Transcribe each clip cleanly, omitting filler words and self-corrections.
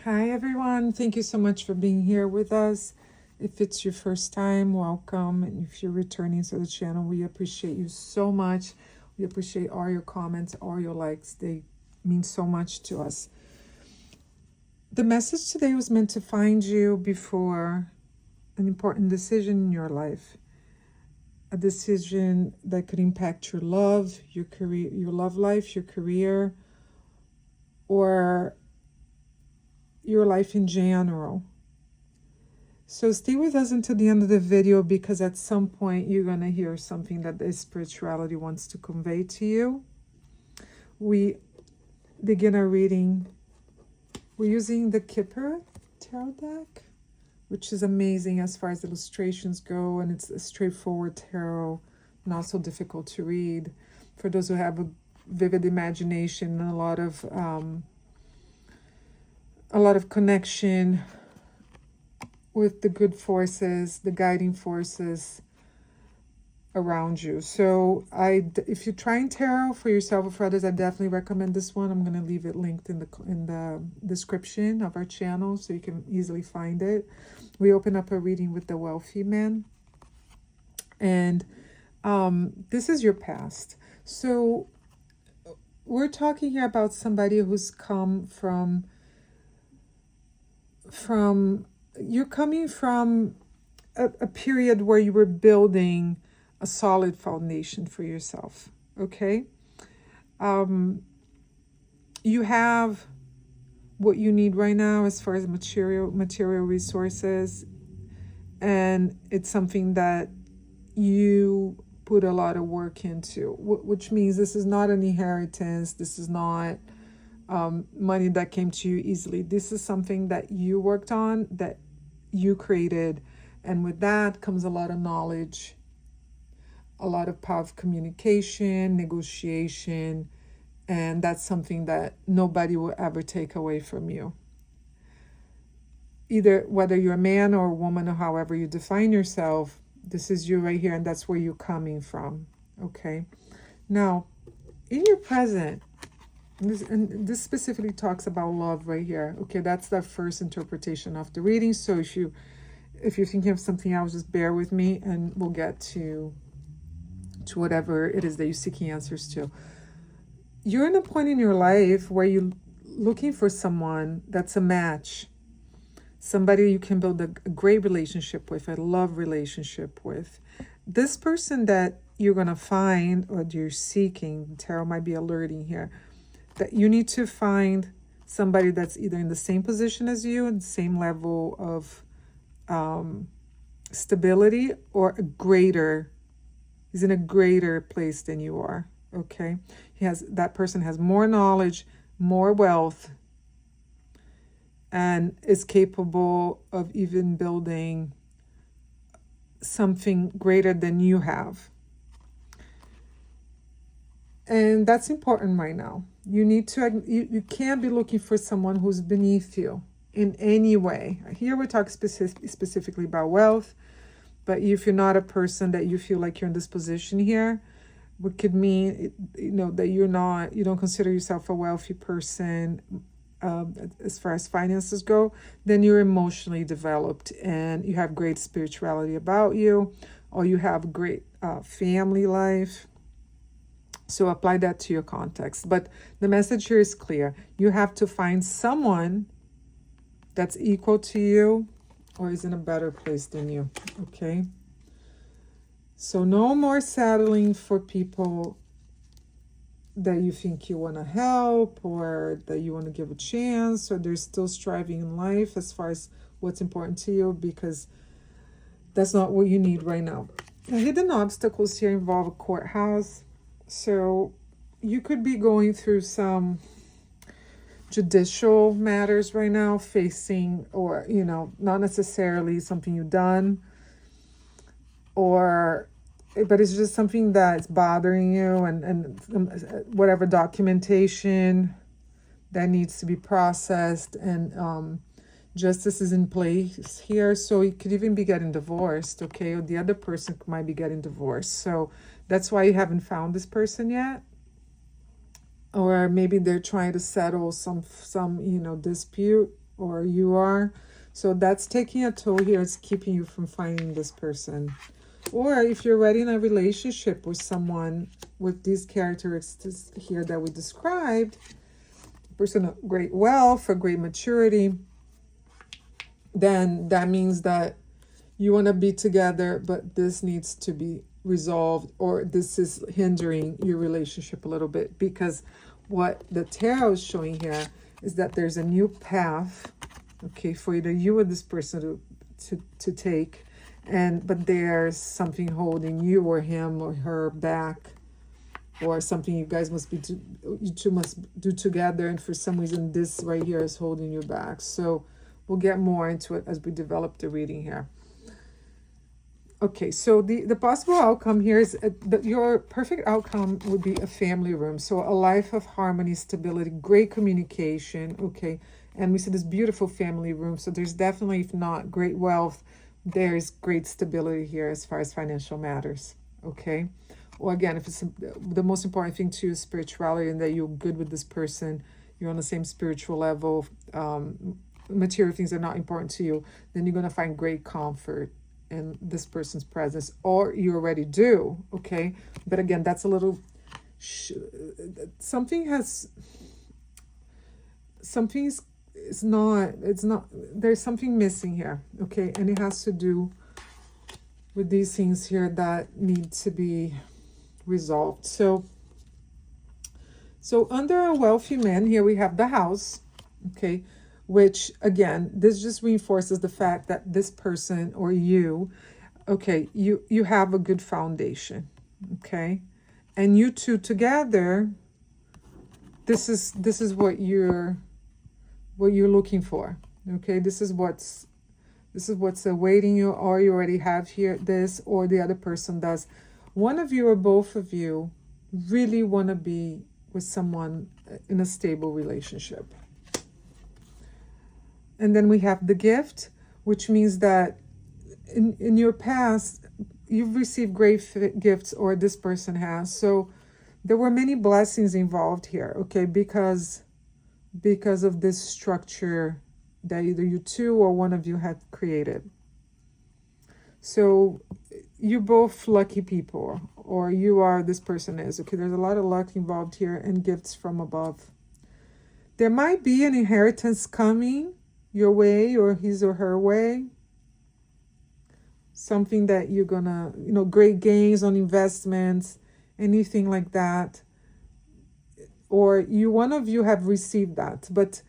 Hi, everyone. Thank you so much for being here with us. If it's your first time, welcome. And if you're returning to the channel, we appreciate you so much. We appreciate all your comments, all your likes. They mean so much to us. The message today was meant to find you before an important decision in your life. A decision that could impact your love, your career, your love life, your career, or your life in general. So stay with us until the end of the video, because at some point you're going to hear something that the spirituality wants to convey to you. We begin our reading. We're using the Kipper Tarot deck, which is amazing as far as illustrations go, and it's a straightforward tarot, not so difficult to read. For those who have a vivid imagination and a lot of connection with the good forces, the guiding forces around you. So if you're trying tarot for yourself or for others, I definitely recommend this one. I'm going to leave it linked in the description of our channel so you can easily find it. We open up a reading with the Wealthy Man, and this is your past. So we're talking here about somebody who's come from you're coming from a period where you were building a solid foundation for yourself, okay? You have what you need right now as far as material resources, and it's something that you put a lot of work into, which means this is not an inheritance. This is not money that came to you easily. This is something that you worked on, that you created, and with that comes a lot of knowledge, a lot of power of communication, negotiation, and that's something that nobody will ever take away from you. Either whether you're a man or a woman or however you define yourself, this is you right here, and that's where you're coming from, okay? Now, in your present, this specifically talks about love right here. Okay, that's the first interpretation of the reading. So if you're thinking of something else, just bear with me, and we'll get to whatever it is that you're seeking answers to. You're in a point in your life where you're looking for someone that's a match, somebody you can build a great relationship with, a love relationship with. This person that you're going to find, or you're seeking, tarot might be alerting here, that you need to find somebody that's either in the same position as you, and the same level of stability, or he's in a greater place than you are, okay? That person has more knowledge, more wealth, and is capable of even building something greater than you have. And that's important right now. You can't be looking for someone who's beneath you in any way. Here we're talking specifically about wealth, but if you're not a person that you feel like you're in this position here, what could mean, that you don't consider yourself a wealthy person as far as finances go, then you're emotionally developed and you have great spirituality about you, or you have great family life. So apply that to your context. But the message here is clear. You have to find someone that's equal to you or is in a better place than you, okay? So no more settling for people that you think you want to help, or that you want to give a chance, or they're still striving in life as far as what's important to you, because that's not what you need right now. The hidden obstacles here involve a courthouse. So you could be going through some judicial matters right now, facing, or, not necessarily something you've done, but it's just something that's bothering you, and whatever documentation that needs to be processed, and justice is in place here. So you could even be getting divorced, okay? Or the other person might be getting divorced. So that's why you haven't found this person yet. Or maybe they're trying to settle some dispute or you are. So that's taking a toll here. It's keeping you from finding this person. Or if you're already in a relationship with someone with these characteristics here that we described, a person of great wealth or great maturity, then that means that you want to be together, but this needs to be resolved, or this is hindering your relationship a little bit, because what the tarot is showing here is that there's a new path, okay, for either you or this person to take, but there's something holding you or him or her back, or something you guys you two must do together, and for some reason this right here is holding you back. So we'll get more into it as we develop the reading here. Okay, so the possible outcome here is that your perfect outcome would be a family room. So a life of harmony, stability, great communication, okay? And we see this beautiful family room. So there's definitely, if not great wealth, there's great stability here as far as financial matters, okay? Or again, if it's the most important thing to you is spirituality, and that you're good with this person, you're on the same spiritual level, material things are not important to you, then you're going to find great comfort in this person's presence, or you already do, okay? But again, that's a little something's there's something missing here, okay? And it has to do with these things here that need to be resolved. So under a wealthy man here, we have the house, okay? Which, again, this just reinforces the fact that this person or you, okay, you have a good foundation, okay? And you two together, this is what you're looking for, okay? This is what's awaiting you, or you already have here this, or the other person does. One of you or both of you really want to be with someone in a stable relationship. And then we have the gift, which means that in your past, you've received great gifts, or this person has. So there were many blessings involved here, okay, because of this structure that either you two or one of you had created. So you're both lucky people, or you are, this person is, okay? There's a lot of luck involved here and gifts from above. There might be an inheritance coming your way, or his or her way. Something that you're gonna, great gains on investments, anything like that. Or one of you have received that, but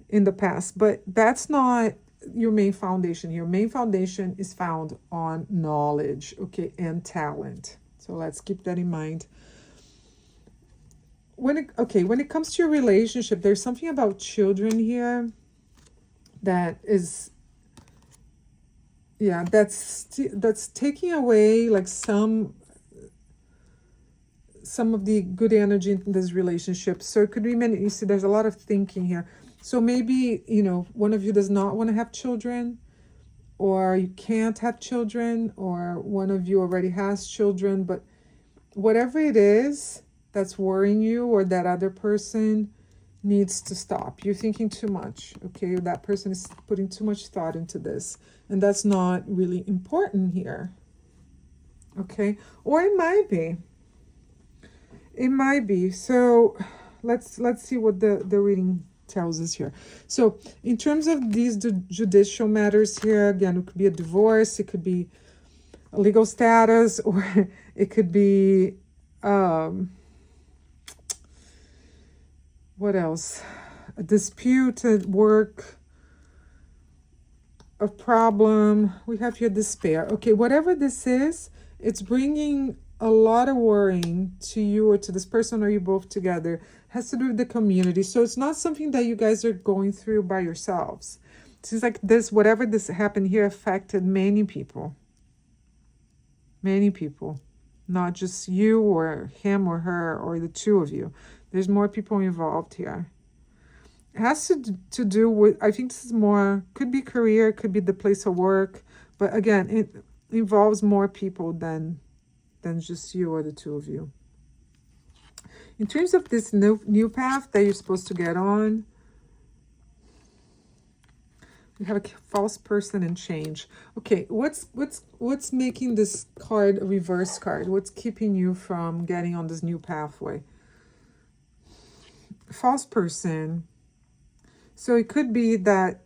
in the past. But that's not your main foundation. Your main foundation is found on knowledge, okay, and talent. So let's keep that in mind. When it comes to your relationship, there's something about children here that is, that's taking away like some of the good energy in this relationship. So it could be many, you see, there's a lot of thinking here. So maybe, one of you does not want to have children, or you can't have children, or one of you already has children, but whatever it is that's worrying you, or that other person needs to stop. You're thinking too much, okay? That person is putting too much thought into this, and that's not really important here, okay? Or it might be. So let's see what the reading tells us here. So in terms of these judicial matters here, again, it could be a divorce, it could be a legal status, or it could be what else? A dispute at work, a problem. We have here despair. Okay, whatever this is, it's bringing a lot of worrying to you or to this person, or you both together. It has to do with the community. So it's not something that you guys are going through by yourselves. It seems like whatever this happened here affected many people. Many people. Not just you or him or her or the two of you. There's more people involved here. It has to do with, I think this is more, could be career, could be the place of work. But again, it involves more people than just you or the two of you. In terms of this new path that you're supposed to get on, We have a false person and change. Okay, what's making this card a reverse card? What's keeping you from getting on this new pathway? False person. So it could be that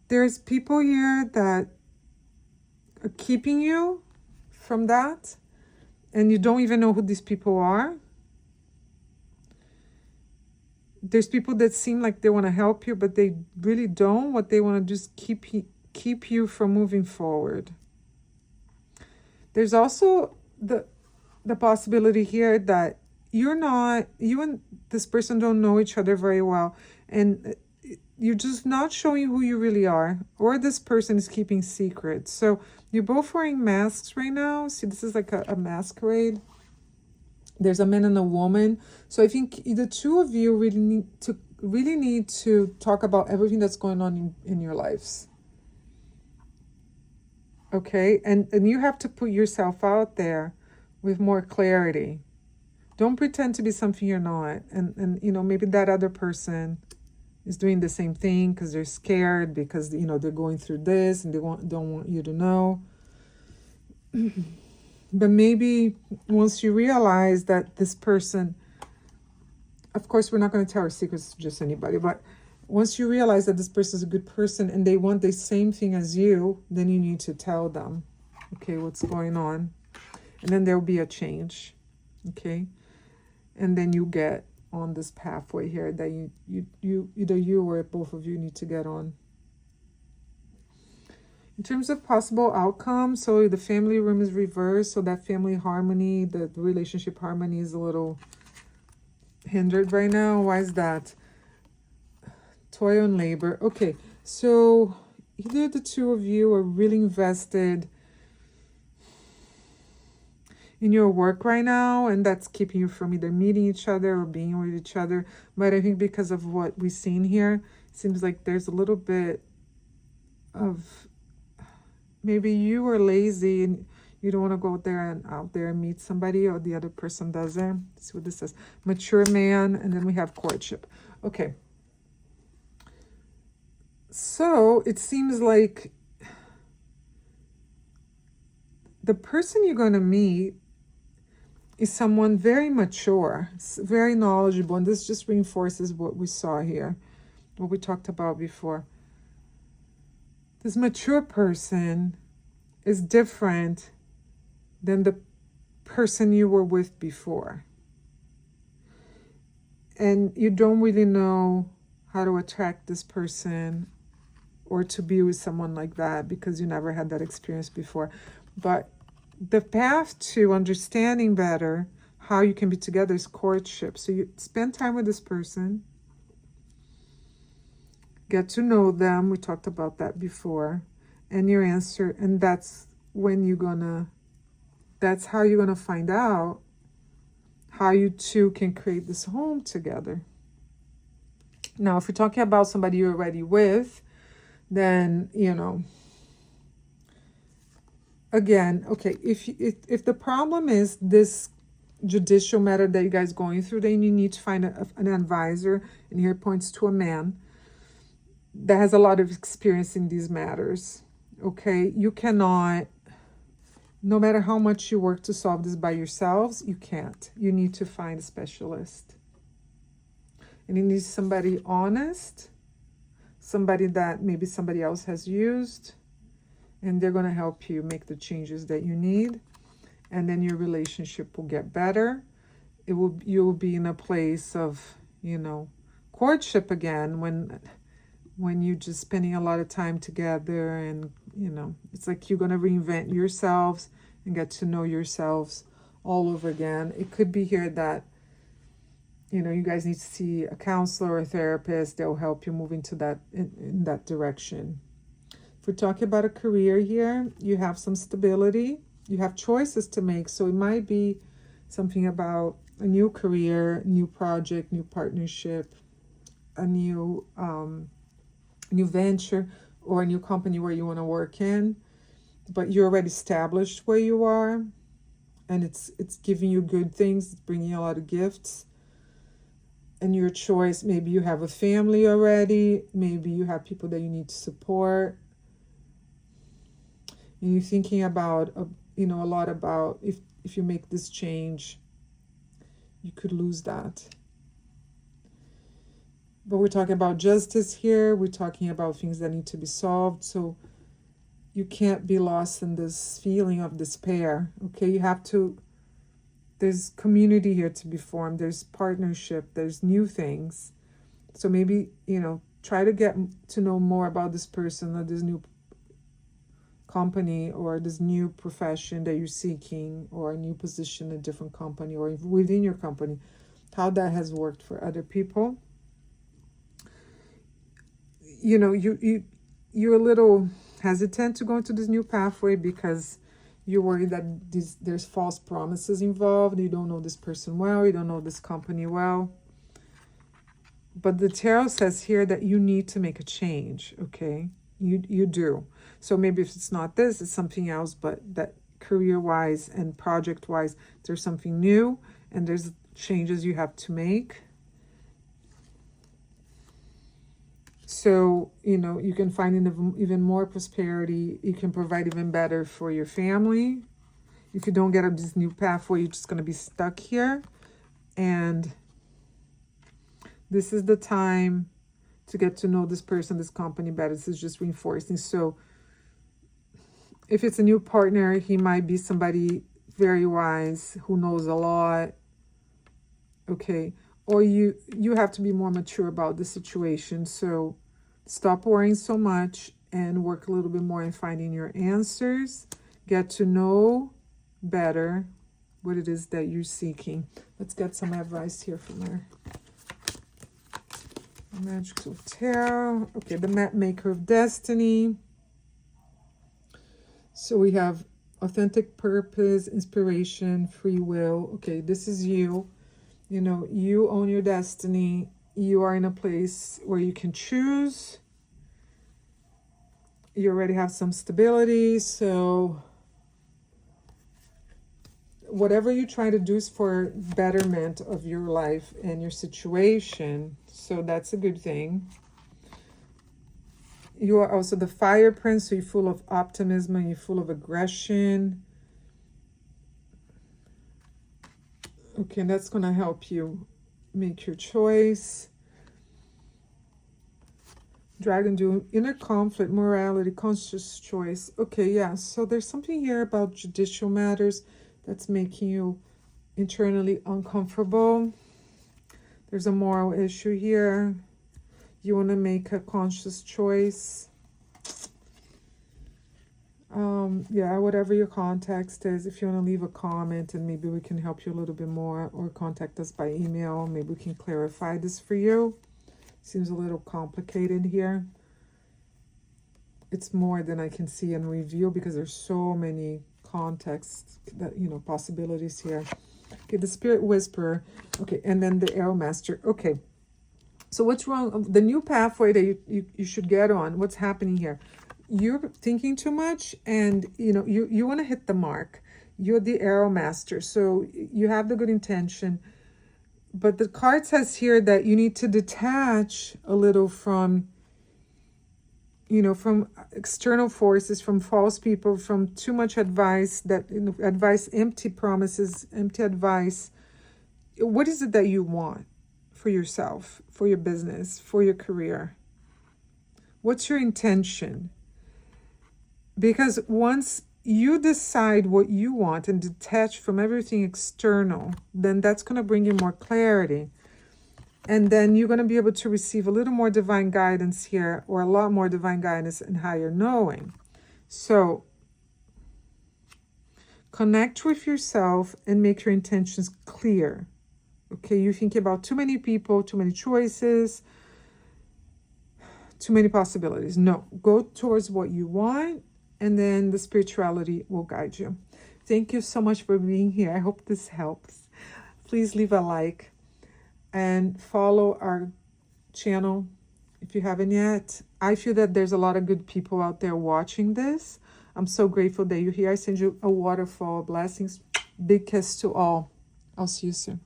there's people here that are keeping you from that, and you don't even know who these people are. There's people that seem like they want to help you, but they really don't. What they want to do is keep you from moving forward. There's also the possibility here that you and this person don't know each other very well, and you're just not showing who you really are, or this person is keeping secrets. So you're both wearing masks right now. See, this is like a masquerade. There's a man and a woman. So I think the two of you really need to talk about everything that's going on in your lives. Okay? And you have to put yourself out there with more clarity. Don't pretend to be something you're not. And maybe that other person is doing the same thing because they're scared, because they're going through this and they don't want you to know. But maybe once you realize that this person, of course, we're not going to tell our secrets to just anybody, but once you realize that this person is a good person and they want the same thing as you, then you need to tell them, okay, what's going on. And then there'll be a change, okay? And then you get on this pathway here that you either you or both of you need to get on. In terms of possible outcomes, so the family room is reversed, so that family harmony, the relationship harmony is a little hindered right now. Why is that? Toil and labor. Okay, so either the two of you are really invested in your work right now, and that's keeping you from either meeting each other or being with each other. But I think because of what we've seen here, it seems like there's a little bit of maybe you are lazy and you don't want to go out there and meet somebody, or the other person doesn't. Let's see what this says. Mature man, and then we have courtship. Okay. So it seems like the person you're going to meet is someone very mature, very knowledgeable, and this just reinforces what we saw here, what we talked about before. This mature person is different than the person you were with before. And you don't really know how to attract this person or to be with someone like that because you never had that experience before. But the path to understanding better how you can be together is courtship. So you spend time with this person, get to know them. We talked about that before. And your answer, and that's how you're gonna find out how you two can create this home together. Now, if you're talking about somebody you're already with, then, again, okay, if the problem is this judicial matter that you guys going through, then you need to find an advisor, and here it points to a man that has a lot of experience in these matters, okay? You cannot, no matter how much you work to solve this by yourselves, you can't. You need to find a specialist. And you need somebody honest, somebody that maybe somebody else has used, and they're going to help you make the changes that you need. And then your relationship will get better. You will be in a place of, courtship again when you're just spending a lot of time together, and, it's like you're going to reinvent yourselves and get to know yourselves all over again. It could be here that, you guys need to see a counselor or a therapist. They'll help you move into that in that direction. If we're talking about a career here, you have some stability. You have choices to make. So it might be something about a new career, new project, new partnership, a new venture, or a new company where you want to work in. But you're already established where you are, and it's giving you good things. It's bringing you a lot of gifts. and your choice. Maybe you have a family already. Maybe you have people that you need to support. And you're thinking about, a lot about if you make this change, you could lose that. But we're talking about justice here. We're talking about things that need to be solved. So you can't be lost in this feeling of despair. Okay, you have to, there's community here to be formed. There's partnership. There's new things. So maybe, try to get to know more about this person or this new company or this new profession that you're seeking, or a new position in a different company or within your company, how that has worked for other people. You're a little hesitant to go into this new pathway because you're worried that there's false promises involved. You don't know this person well. You don't know this company well. But the tarot says here that you need to make a change, okay? You do. So maybe if it's not this, it's something else, but that career-wise and project-wise, there's something new and there's changes you have to make. So, you can find even more prosperity. You can provide even better for your family. If you don't get up this new pathway, you're just going to be stuck here. And this is the time to get to know this person, this company better. This is just reinforcing. So if it's a new partner, he might be somebody very wise who knows a lot. Okay. Or you have to be more mature about the situation. So stop worrying so much and work a little bit more in finding your answers. Get to know better what it is that you're seeking. Let's get some advice here from her. Magical Tarot. Okay, the map maker of destiny. So we have authentic purpose, inspiration, free will. Okay, this is you. You own your destiny. You are in a place where you can choose. You already have some stability. So whatever you try to do is for betterment of your life and your situation. So that's a good thing. You are also the Fire Prince, so you're full of optimism and you're full of aggression. Okay, that's going to help you make your choice. Dragon Duel, inner conflict, morality, conscious choice. Okay, yeah, so there's something here about judicial matters that's making you internally uncomfortable. There's a moral issue here. You want to make a conscious choice. Yeah, whatever your context is, if you want to leave a comment and maybe we can help you a little bit more, or contact us by email, maybe we can clarify this for you. Seems a little complicated here. It's more than I can see and review because there's so many contexts that, possibilities here. Okay, the Spirit Whisperer. Okay, and then the Arrow Master. Okay, so what's wrong? The new pathway that you should get on, what's happening here? You're thinking too much and, you want to hit the mark. You're the Arrow Master, so you have the good intention. But the card says here that you need to detach a little from, from external forces, from false people, from too much advice, advice, empty promises, empty advice. What is it that you want for yourself, for your business, for your career? What's your intention? Because once you decide what you want and detach from everything external, then that's going to bring you more clarity. And then you're going to be able to receive a little more divine guidance here, or a lot more divine guidance and higher knowing. So connect with yourself and make your intentions clear. Okay, you think about too many people, too many choices, too many possibilities. No, go towards what you want, and then the spirituality will guide you. Thank you so much for being here. I hope this helps. Please leave a like and follow our channel if you haven't yet. I feel that there's a lot of good people out there watching this. I'm so grateful that you're here. I send you a waterfall of blessings. Big kiss to all. I'll see you soon.